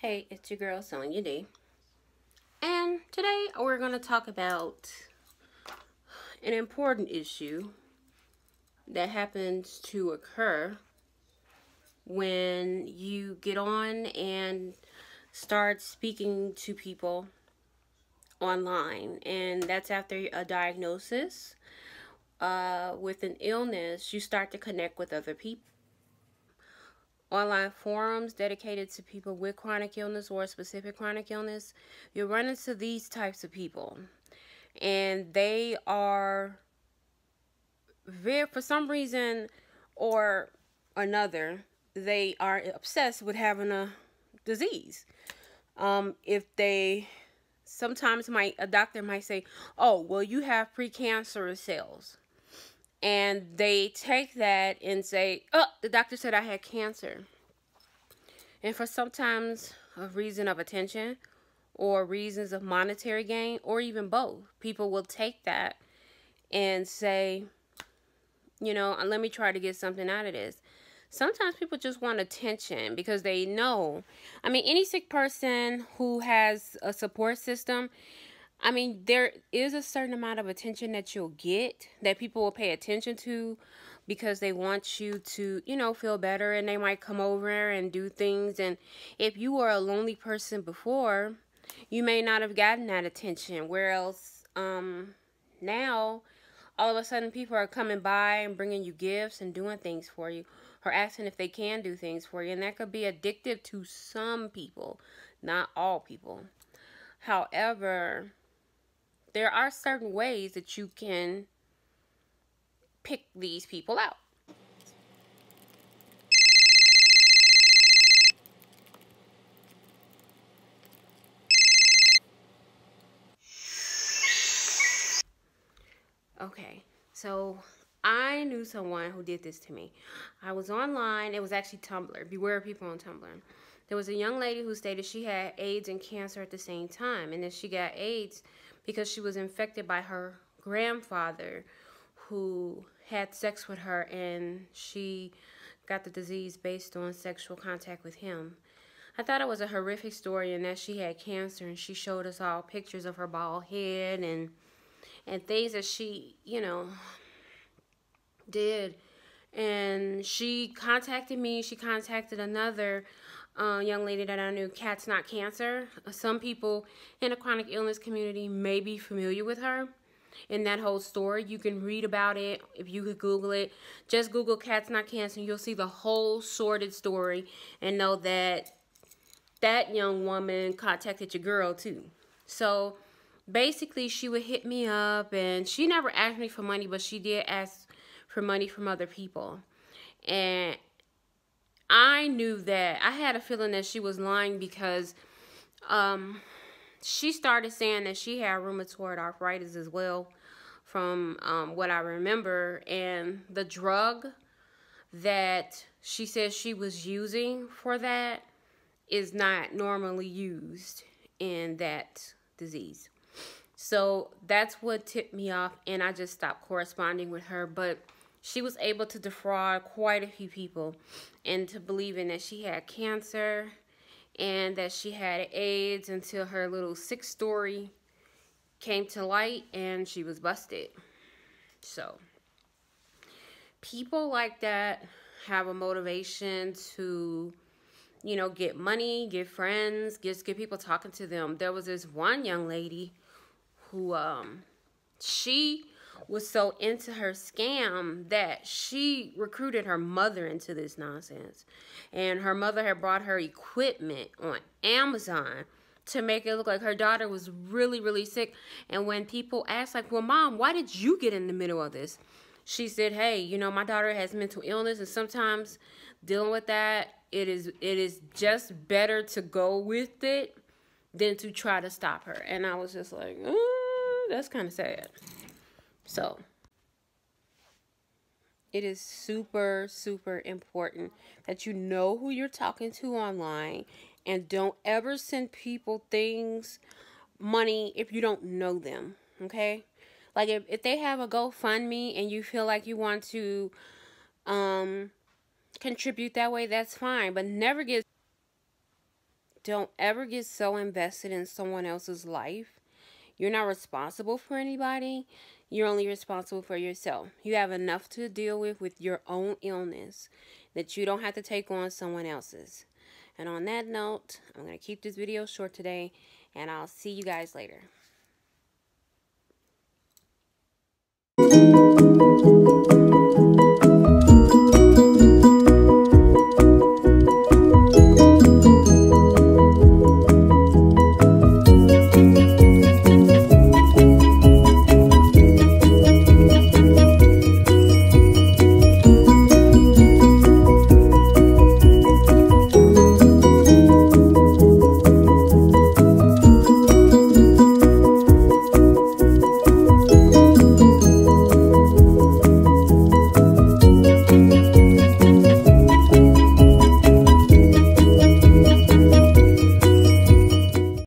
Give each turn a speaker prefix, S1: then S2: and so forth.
S1: Hey, it's your girl Sonya D, and today we're going to talk about an important issue that happens to occur when you get on and start speaking to people online, and that's after a diagnosis with an illness. You start to connect with other people. Online forums dedicated to people with chronic illness or a specific chronic illness, you run into these types of people, and they are very, for some reason or another, they are obsessed with having a disease. If they sometimes a doctor might say, oh, well, you have precancerous cells, and they take that and say, oh, the doctor said I had cancer. And for sometimes a reason of attention or reasons of monetary gain, or even both, people will take that and say, you know, let me try to get something out of this. Sometimes people just want attention because they know. I mean, any sick person who has a support system, I mean, there is a certain amount of attention that you'll get, that people will pay attention to because they want you to, you know, feel better, and they might come over and do things. And if you were a lonely person before, you may not have gotten that attention. Whereas now, all of a sudden, people are coming by and bringing you gifts and doing things for you, or asking if they can do things for you. And that could be addictive to some people, not all people. However, there are certain ways that you can pick these people out. Okay, so I knew someone who did this to me. I was online. It was actually Tumblr. Beware of people on Tumblr. There was a young lady who stated she had AIDS and cancer at the same time, and then she got AIDS because she was infected by her grandfather, who had sex with her, and she got the disease based on sexual contact with him. I thought it was a horrific story, and that she had cancer, and she showed us all pictures of her bald head and things that she, you know, did. And she contacted me. She contacted another young lady that I knew, Cats Not Cancer. Some people in the chronic illness community may be familiar with her in that whole story. You can read about it if you could Google it. Just Google Cats Not Cancer, and you'll see the whole sordid story and know that that young woman contacted your girl too. So basically, she would hit me up, and she never asked me for money, but she did ask for money from other people. And I knew that. I had a feeling that she was lying because she started saying that she had rheumatoid arthritis as well, from what I remember. And the drug that she said she was using for that is not normally used in that disease. So that's what tipped me off, and I just stopped corresponding with her. But she was able to defraud quite a few people into believing that she had cancer and that she had AIDS, until her little sick story came to light and she was busted. So people like that have a motivation to, you know, get money, get friends, just get people talking to them. There was this one young lady who she was so into her scam that she recruited her mother into this nonsense. And her mother had brought her equipment on Amazon to make it look like her daughter was really, really sick. And when people asked, like, well, Mom, why did you get in the middle of this? She said, hey, you know, my daughter has mental illness, and sometimes dealing with that, it is just better to go with it than to try to stop her. And I was just like, that's kind of sad. So it is super, super important that you know who you're talking to online, and don't ever send people things, money, if you don't know them, okay? Like if they have a GoFundMe and you feel like you want to contribute that way, that's fine. But never give Don't ever get so invested in someone else's life. You're not responsible for anybody. You're only responsible for yourself. You have enough to deal with your own illness that you don't have to take on someone else's. And on that note, I'm going to keep this video short today, and I'll see you guys later.